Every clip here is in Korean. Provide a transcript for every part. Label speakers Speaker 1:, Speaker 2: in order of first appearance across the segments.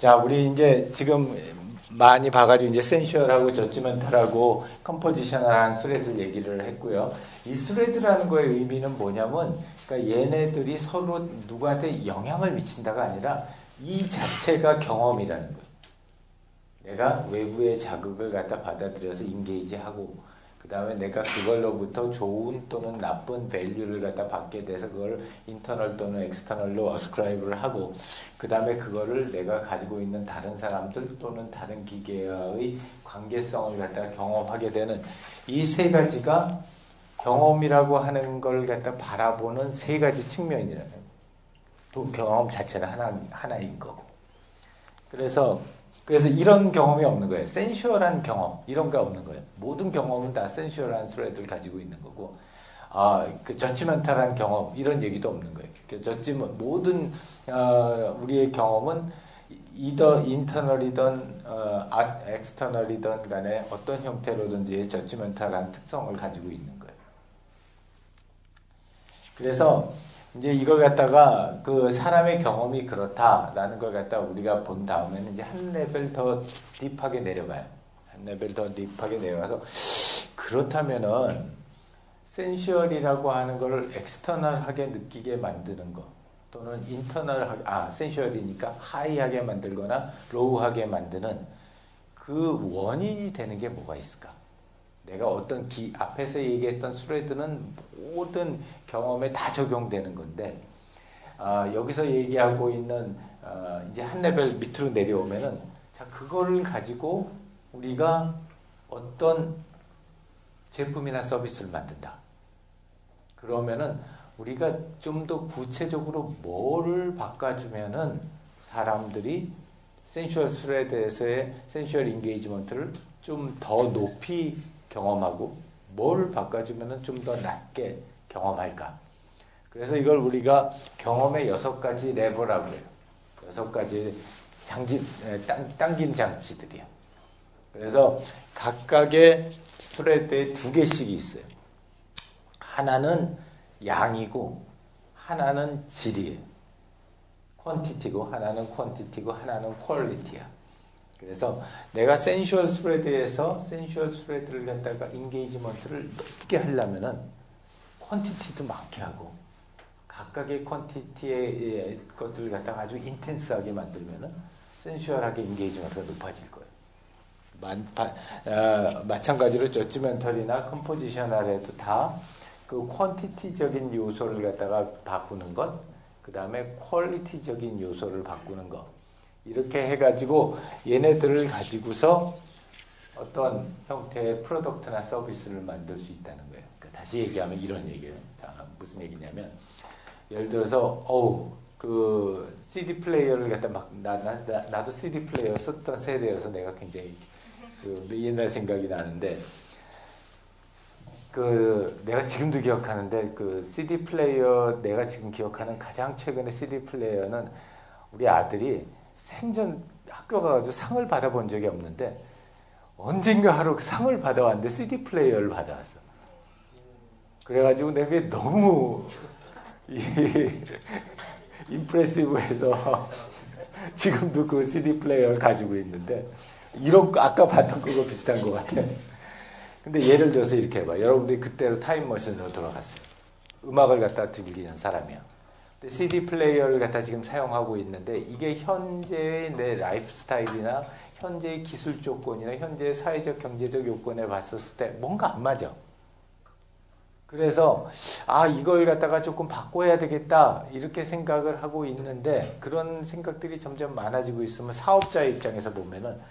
Speaker 1: 자, 우리 이제 지금 많이 봐가지고 이제 센슈얼하고 저지먼탈하고 컴포지셔널한 스레드 얘기를 했고요. 이 스레드라는 거의 의미는 뭐냐면, 그러니까 얘네들이 서로 누구한테 영향을 미친다가 아니라 이 자체가 경험이라는 거예요. 내가 외부의 자극을 갖다 받아들여서 인게이지하고, 그 다음에 내가 그걸로부터 좋은 또는 나쁜 밸류를 갖다 받게 돼서 그걸 인터널 또는 엑스터널로 어스크라이브를 하고, 그 다음에 그거를 내가 가지고 있는 다른 사람들 또는 다른 기계와의 관계성을 갖다 경험하게 되는 이 세 가지가 경험이라고 하는 걸 갖다 바라보는 세 가지 측면이라는 거예요. 또 경험 자체가 하나인 거고. 그래서 이런 경험이 없는 거예요. 센슈얼한 경험 이런 게 없는 거예요. 모든 경험은 다 센슈얼한 스레드를 가지고 있는 거고, 그 저지먼탈한 경험 이런 얘기도 없는 거예요. 모든 우리의 경험은 이더 인터널이든 엑스터널이든 간에 어떤 형태로든지 저지먼탈한 특성을 가지고 있는 거예요. 그래서 이제 이걸 갖다가 그 사람의 경험이 그렇다라는 걸 갖다 우리가 본 다음에는 이제 한 레벨 더 딥하게 내려가요. 한 레벨 더 딥하게 내려가서 그렇다면은 센슈얼이라고 하는 걸 엑스터널하게 느끼게 만드는 거 또는 인터널하게 센슈얼이니까 하이하게 만들거나 로우하게 만드는 그 원인이 되는 게 뭐가 있을까? 내가 어떤 앞에서 얘기했던 스레드는 모든 경험에 다 적용되는 건데, 여기서 얘기하고 있는 이제 한 레벨 밑으로 내려오면은, 자, 그거를 가지고 우리가 어떤 제품이나 서비스를 만든다. 그러면은 우리가 좀 더 구체적으로 뭐를 바꿔주면은 사람들이 센슈얼 스레드에서의 센슈얼 인게이지먼트를 좀 더 높이 경험하고 뭘 바꿔주면 좀 더 낮게 경험할까. 그래서 이걸 우리가 경험의 6가지 레버라고 해요. 6가지 당김 장치들이요. 그래서 각각의 스레드에 2개씩이 있어요. 하나는 양이고 하나는 질이에요. 퀀티티고 하나는 퀀티티고 하나는 퀄리티야. 그래서 내가 센슈얼 스레드에서 센슈얼 스레드를 갖다가 인게이지먼트를 높게 하려면은 퀀티티도 많게 하고 각각의 퀀티티의 것들을 갖다가 아주 인텐스하게 만들면은 센슈얼하게 인게이지먼트가 높아질 거예요. 마찬가지로 저지먼털이나 컴포지셔널에도 다 그 퀀티티적인 요소를 갖다가 바꾸는 것, 그 다음에 퀄리티적인 요소를 바꾸는 것, 이렇게 해가지고 얘네들을 가지고서 어떤 형태의 프로덕트나 서비스를 만들 수 있다는 거예요. 그러니까 다시 얘기하면 이런 얘기예요. 무슨 얘기냐면, 예를 들어서 그 CD 플레이어를 갖다 나도 CD 플레이어 썼던 세대여서 내가 굉장히 그 옛날 생각이 나는데, 내가 지금도 기억하는데 그 CD 플레이어, 내가 지금 기억하는 가장 최근의 CD 플레이어는 우리 아들이 생전 학교 가가지고 상을 받아본 적이 없는데 언젠가 하루 그 상을 받아왔는데 CD 플레이어를 받아왔어. 그래가지고 내가 너무 임프레시브해서 지금도 그 CD 플레이어를 가지고 있는데, 이런 거 아까 봤던 그거 비슷한 것 같아. 근데 예를 들어서 이렇게 해봐. 여러분들이 그때로 타임머신으로 돌아갔어요. 음악을 갖다 들리는 사람이야. 근데 CD 플레이어를 갖다 지금 사용하고 있는데 이게 현재의 내 라이프 스타일이나 현재의 기술 조건이나 현재의 사회적 경제적 요건에 봤었을 때 뭔가 안 맞아. 그래서 이걸 갖다가 조금 바꿔야 되겠다 이렇게 생각을 하고 있는데, 그런 생각들이 점점 많아지고 있으면 사업자의 입장에서 보면은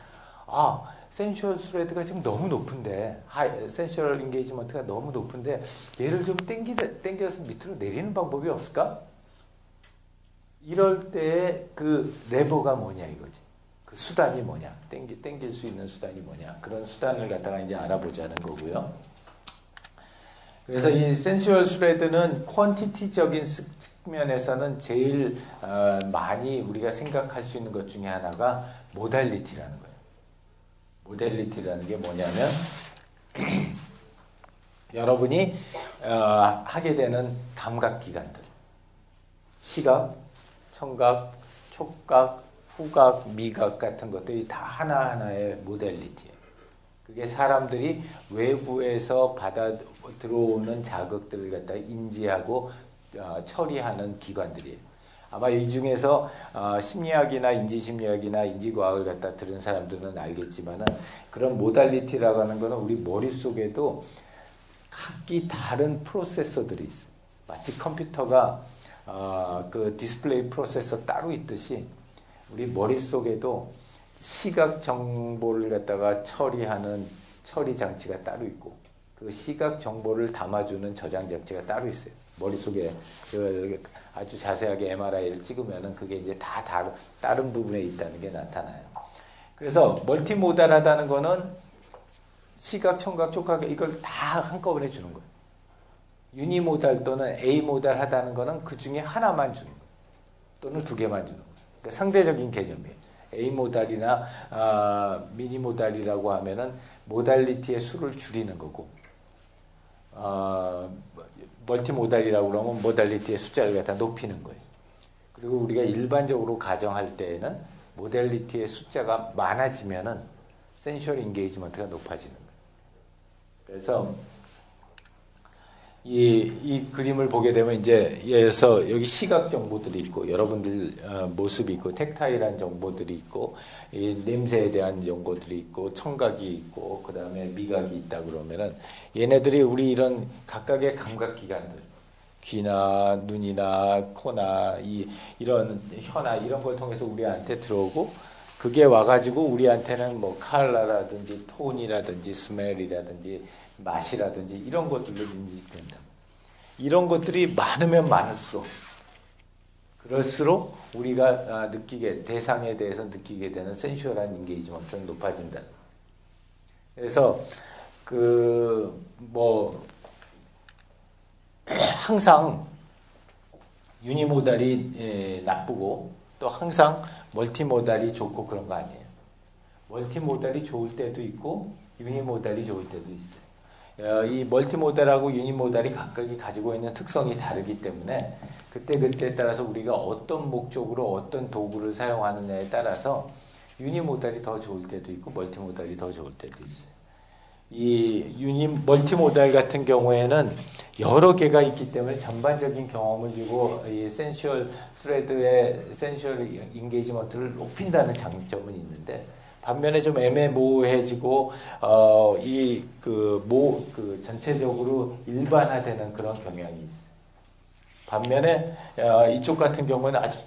Speaker 1: 센슈얼 스레드가 지금 너무 높은데, 센슈얼 인게이지먼트가 너무 높은데 얘를 좀 땡겨서 밑으로 내리는 방법이 없을까? 이럴 때의 그 레버가 뭐냐 이거지. 그 수단이 뭐냐, 땡길 수 있는 수단이 뭐냐, 그런 수단을 갖다가 이제 알아보자는 거고요. 그래서 이 센슈얼 스레드는 퀀티티적인 측면에서는 제일 많이 우리가 생각할 수 있는 것 중에 하나가 모달리티라는 거예요. 모달리티라는 게 뭐냐면 여러분이 하게 되는 감각기관들, 시각, 청각, 촉각, 후각, 미각 같은 것들이 다 하나하나의 모델리티예요. 그게 사람들이 외부에서 받아 들어오는 자극들을 갖다 인지하고 처리하는 기관들이에요. 아마 이 중에서 심리학이나 인지심리학이나 인지과학을 갖다 들은 사람들은 알겠지만은 그런 모달리티라고 하는 거는 우리 머릿속에도 각기 다른 프로세서들이 있어요. 마치 컴퓨터가 그 디스플레이 프로세서 따로 있듯이 우리 머릿속에도 시각 정보를 갖다가 처리하는 처리 장치가 따로 있고 그 시각 정보를 담아주는 저장 장치가 따로 있어요. 머릿속에 아주 자세하게 MRI를 찍으면은 그게 이제 다 다른 부분에 있다는 게 나타나요. 그래서 멀티모달하다는 거는 시각, 청각, 촉각 이걸 다 한꺼번에 주는 거예요. 유니모달 또는 A모달 하다는 거는 그 중에 하나만 주는 거예요. 또는 두 개만 주는 거예요. 그러니까 상대적인 개념이에요. A모달이나 미니모달이라고 하면은 모달리티의 수를 줄이는 거고 멀티모달이라고 그러면 모달리티의 숫자를 갖다 높이는 거예요. 그리고 우리가 일반적으로 가정할 때에는 모달리티의 숫자가 많아지면은 센슈얼 인게이지먼트가 높아지는 거예요. 그래서 이 그림을 보게 되면 이제 예에서 여기 시각 정보들이 있고 여러분들 모습이 있고 텍타일한 정보들이 있고 이 냄새에 대한 정보들이 있고 청각이 있고 그 다음에 미각이 있다 그러면은 얘네들이 우리 이런 각각의 감각 기관들 귀나 눈이나 코나 이런 혀나 이런 걸 통해서 우리한테 들어오고 그게 와가지고 우리한테는 뭐 컬러라든지 톤이라든지 스멜이라든지 맛이라든지 이런 것들로 인지된다. 이런 것들이 많으면 많을수록 그럴수록 우리가 느끼게 대상에 대해서 느끼게 되는 센슈얼한 인게이지먼트는 높아진다. 그래서 항상 유니모달이 나쁘고 또 항상 멀티모달이 좋고 그런 거 아니에요. 멀티모달이 좋을 때도 있고 유니모달이 좋을 때도 있어요. 이 멀티모달하고 유니모달이 각각이 가지고 있는 특성이 다르기 때문에 그때그때에 따라서 우리가 어떤 목적으로 어떤 도구를 사용하느냐에 따라서 유니모달이 더 좋을 때도 있고 멀티모달이 더 좋을 때도 있어요. 이 멀티모달 같은 경우에는 여러 개가 있기 때문에 전반적인 경험을 주고 이 센슈얼 스레드의 센슈얼 인게이지먼트를 높인다는 장점은 있는데 반면에 좀 애매모호해지고 전체적으로 일반화되는 그런 경향이 있어요. 반면에 이쪽 같은 경우는 아주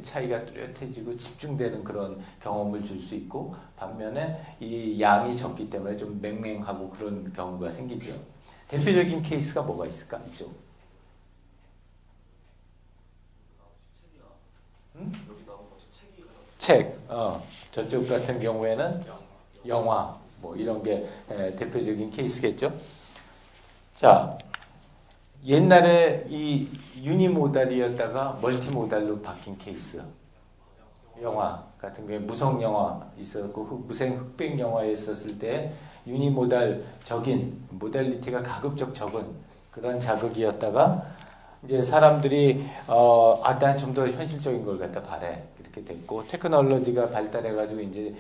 Speaker 1: 차이가 뚜렷해지고 집중되는 그런 경험을 줄 수 있고 반면에 이 양이 적기 때문에 좀 맹맹하고 그런 경우가 생기죠. 대표적인 케이스가 뭐가 있을까? 이쪽. 응? 책. 저쪽 같은 경우에는 영화. 뭐 이런 게 대표적인 케이스겠죠. 자, 옛날에 이 유니모달이었다가 멀티모달로 바뀐 케이스. 영화 같은 경우에 무성 영화 있었고 무생 흑백 영화에 있었을 때 유니모달적인 모달리티가 가급적 적은 그런 자극이었다가 이제 사람들이 난 좀 더 현실적인 걸 갖다 바래 이렇게 됐고 테크놀로지가 발달해가지고 이제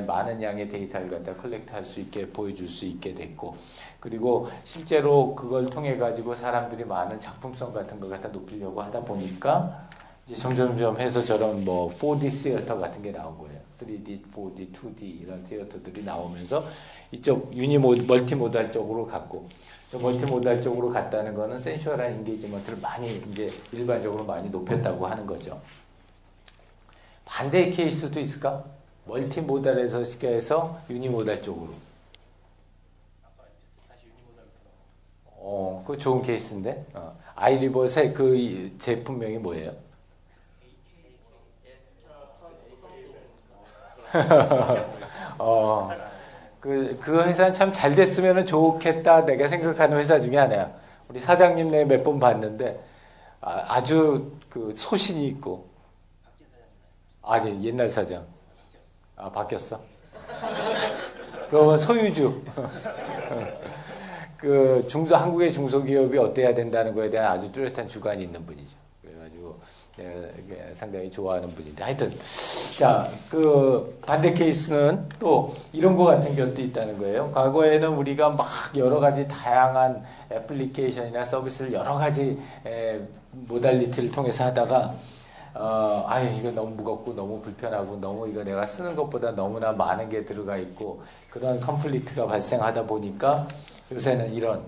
Speaker 1: 많은 양의 데이터를 갖다 컬렉트할 수 있게 보여줄 수 있게 됐고 그리고 실제로 그걸 통해 가지고 사람들이 많은 작품성 같은 걸 갖다 높이려고 하다 보니까 이제 점점점 해서 저런 뭐 4D 시어터 같은 게 나온 거예요. 3D, 4D, 2D 이런 시어터들이 나오면서 이쪽 멀티모달 쪽으로 갔고 멀티모달 쪽으로 갔다는 거는 센슈얼한 인게이지먼트를 많이 이제 일반적으로 많이 높였다고 하는 거죠. 반대의 케이스도 있을까? 멀티모달에서 해서 유니모달 쪽으로. 그거 좋은 케이스인데. 아이리버스의 그 제품명이 뭐예요? 그 회사는 참 잘 됐으면 좋겠다 내가 생각하는 회사 중에 하나야. 우리 사장님 내가 몇 번 봤는데 아주 그 소신이 있고. 아니 옛날 사장. 바뀌었어. 그러면 소유주. 한국의 중소기업이 어때야 된다는 거에 대한 아주 뚜렷한 주관이 있는 분이죠. 그래가지고 상당히 좋아하는 분인데 하여튼 자, 그 반대 케이스는 또 이런 거 같은 것도 있다는 거예요. 과거에는 우리가 막 여러 가지 다양한 애플리케이션이나 서비스를 여러 가지 모달리티를 통해서 하다가 이거 너무 무겁고 너무 불편하고 너무 이거 내가 쓰는 것보다 너무나 많은 게 들어가 있고 그런 컨플릭트가 발생하다 보니까 요새는 이런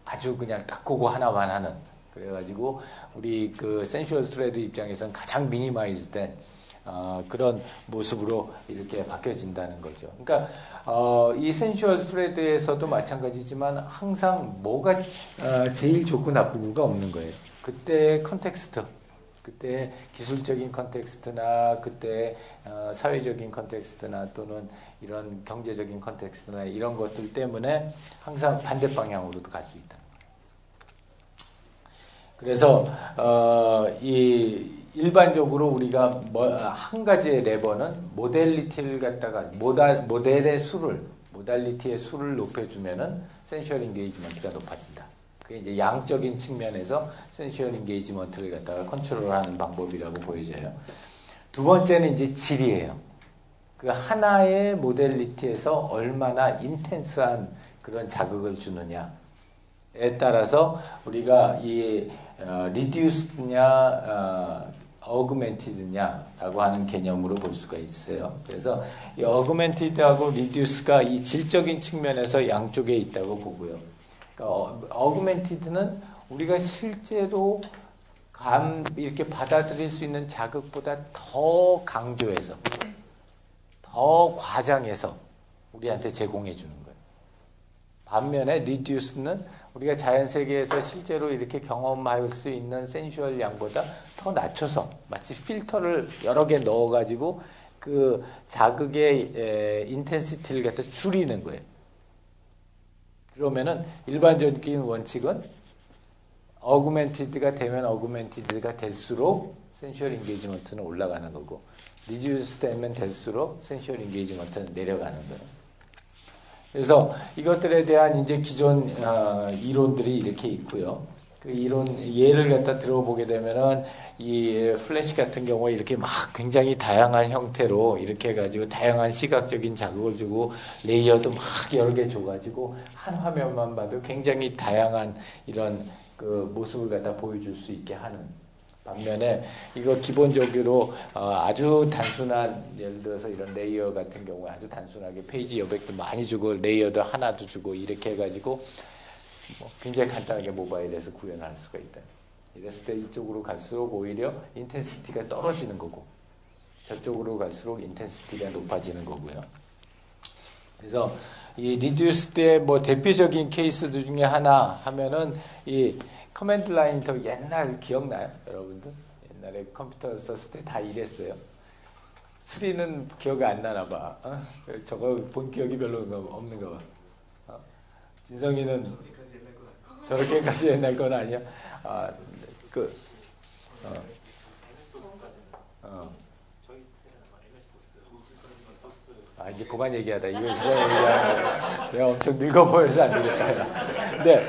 Speaker 1: 아주 그냥 딱 그거 하나만 하는 그래가지고 우리 그 센슈얼 스레드 입장에서는 가장 미니마이즈된 그런 모습으로 이렇게 바뀌어진다는 거죠. 그러니까 이 센슈얼 스레드에서도 마찬가지지만 항상 뭐가 제일 좋고 나쁘고가 없는 거예요. 그때의 컨텍스트, 그때 기술적인 컨텍스트나 그때 사회적인 컨텍스트나 또는 이런 경제적인 컨텍스트나 이런 것들 때문에 항상 반대 방향으로도 갈 수 있다. 그래서 이 일반적으로 우리가 한 가지의 레버는 모델리티를 갖다가 모델의 수를 모달리티의 수를 높여주면은 센슈얼 인게이지먼트가 높아진다. 그게 이제 양적인 측면에서 센슈얼 인게이지먼트를 갖다가 컨트롤하는 방법이라고 보여져요. 두 번째는 이제 질이에요. 그 하나의 모델리티에서 얼마나 인텐스한 그런 자극을 주느냐에 따라서 우리가 이 reduced냐 augmented냐라고 하는 개념으로 볼 수가 있어요. 그래서 이 augmented하고 reduce가 이 질적인 측면에서 양쪽에 있다고 보고요. 그러니까 augmented는 우리가 실제로 이렇게 받아들일 수 있는 자극보다 더 강조해서 더 과장해서 우리한테 제공해 주는 거예요. 반면에 reduce는 우리가 자연 세계에서 실제로 이렇게 경험할 수 있는 센슈얼 양보다 더 낮춰서 마치 필터를 여러 개 넣어가지고 그 자극의 인텐시티를 갖다 줄이는 거예요. 그러면은 일반적인 원칙은 어그멘티드가 되면 어그멘티드가 될수록 센슈얼 인게이지먼트는 올라가는 거고 리듀스 되면 될수록 센슈얼 인게이지먼트는 내려가는 거예요. 그래서 이것들에 대한 이제 기존 이론들이 이렇게 있고요. 그 이론 예를 갖다 들어보게 되면은 이 플래시 같은 경우에 이렇게 막 굉장히 다양한 형태로 이렇게 해가지고 다양한 시각적인 자극을 주고 레이어도 막 여러 개 줘가지고 한 화면만 봐도 굉장히 다양한 이런 그 모습을 갖다 보여줄 수 있게 하는 반면에 이거 기본적으로 아주 단순한 예를 들어서 이런 레이어 같은 경우에 아주 단순하게 페이지 여백도 많이 주고 레이어도 하나도 주고 이렇게 해가지고 뭐 굉장히 간단하게 모바일에서 구현할 수가 있다. 이랬을 때 이쪽으로 갈수록 오히려 인텐시티가 떨어지는 거고 저쪽으로 갈수록 인텐시티가 높아지는 거고요. 그래서 이 리듀스 때 뭐 대표적인 케이스들 중에 하나 하면은 이 커맨드 라인 인터뷰 옛날 기억나요? 여러분들? 옛날에 컴퓨터 썼을 때 다 이랬어요. 수리는 기억이 안 나나 봐. 저거 본 기억이 별로 없는가 봐. 진성이는 저렇게까지 옛날 건 아니야? 이제 그만 얘기하다. 이거 얘기하면 내가 엄청 늙어 보여서 안 되겠다. 근데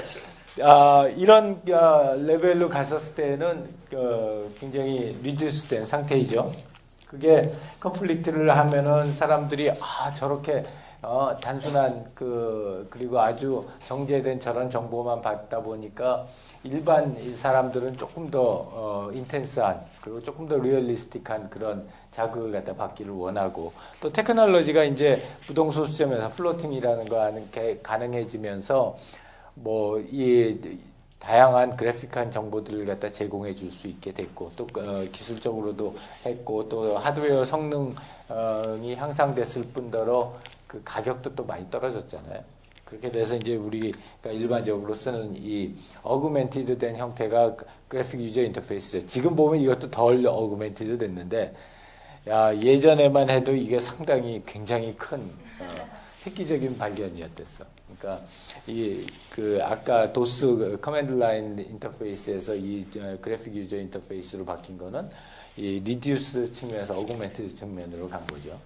Speaker 1: 이런 레벨로 갔었을 때는 굉장히 리듀스된 상태이죠. 그게 컨플릭트를 하면은 사람들이 저렇게 단순한 그리고 아주 정제된 저런 정보만 받다 보니까 일반 사람들은 조금 더 인텐스한 그리고 조금 더 리얼리스틱한 그런 자극을 갖다 받기를 원하고 또 테크놀로지가 이제 부동소 시점에서 플로팅이라는 거 하는 게 가능해지면서 뭐 이 다양한 그래픽한 정보들을 갖다 제공해 줄 수 있게 됐고 또 기술적으로도 했고 또 하드웨어 성능이 향상됐을 뿐더러 그 가격도 또 많이 떨어졌잖아요. 그렇게 돼서 이제 우리가 일반적으로 쓰는 이 어그멘티드 된 형태가 그래픽 유저 인터페이스죠. 지금 보면 이것도 덜 어그멘티드 됐는데 예전에만 해도 이게 상당히 굉장히 큰 획기적인 발견이었댔어. 그러니까 아까 도스 커맨드 라인 인터페이스에서 이 그래픽 유저 인터페이스로 바뀐 거는 이 리듀스 측면에서 어그멘티드 측면으로 간 거죠.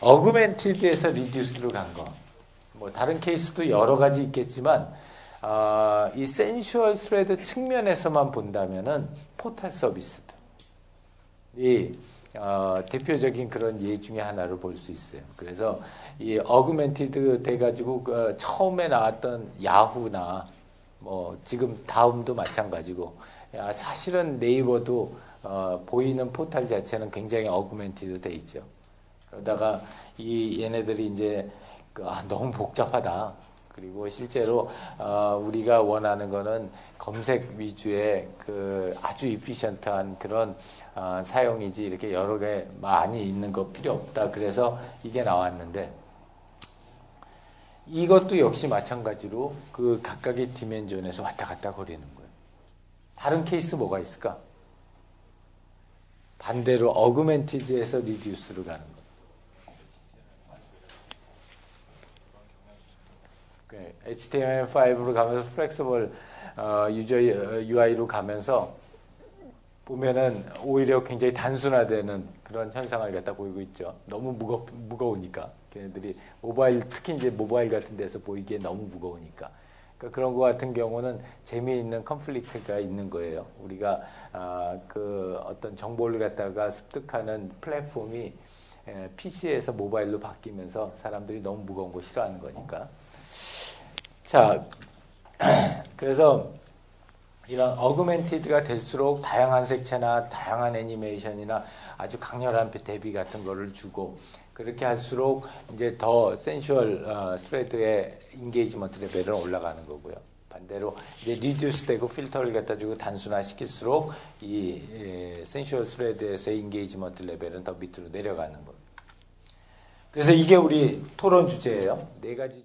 Speaker 1: 어그멘티드에서 리듀스로 간 거. 뭐 다른 케이스도 여러 가지 있겠지만 이 센슈얼 스레드 측면에서만 본다면은 포털 서비스들이 대표적인 그런 예 중에 하나를 볼 수 있어요. 그래서 이 어그멘티드 돼가지고 처음에 나왔던 야후나 뭐 지금 다음도 마찬가지고 사실은 네이버도 보이는 포털 자체는 굉장히 어그멘티드 돼 있죠. 그러다가 얘네들이 이제 너무 복잡하다. 그리고 실제로 우리가 원하는 거는 검색 위주의 그 아주 이피션트한 그런 사용이지 이렇게 여러 개 많이 있는 거 필요 없다. 그래서 이게 나왔는데 이것도 역시 마찬가지로 그 각각의 디멘전에서 왔다 갔다 거리는 거예요. 다른 케이스 뭐가 있을까? 반대로 어그멘티드에서 리듀스로 가는 거예요. HTML5로 가면서 플렉서블 유저 UI로 가면서 보면은 오히려 굉장히 단순화되는 그런 현상을 갖다 보이고 있죠. 너무 무거우니까 걔네들이 모바일 특히 이제 모바일 같은 데서 보이기에 너무 무거우니까 그러니까 그런 거 같은 경우는 재미있는 컨플릭트가 있는 거예요. 우리가 그 어떤 정보를 갖다가 습득하는 플랫폼이 PC에서 모바일로 바뀌면서 사람들이 너무 무거운 거 싫어하는 거니까. 자, 그래서 이런 어그멘티드가 될수록 다양한 색채나 다양한 애니메이션이나 아주 강렬한 대비 같은 거를 주고 그렇게 할수록 이제 더 센슈얼 스레드의 인게이지먼트 레벨은 올라가는 거고요. 반대로 이제 리듀스 되고 필터를 갖다 주고 단순화시킬수록 이 센슈얼 스레드에서의 인게이지먼트 레벨은 더 밑으로 내려가는 거예요. 그래서 이게 우리 토론 주제예요. 네 가지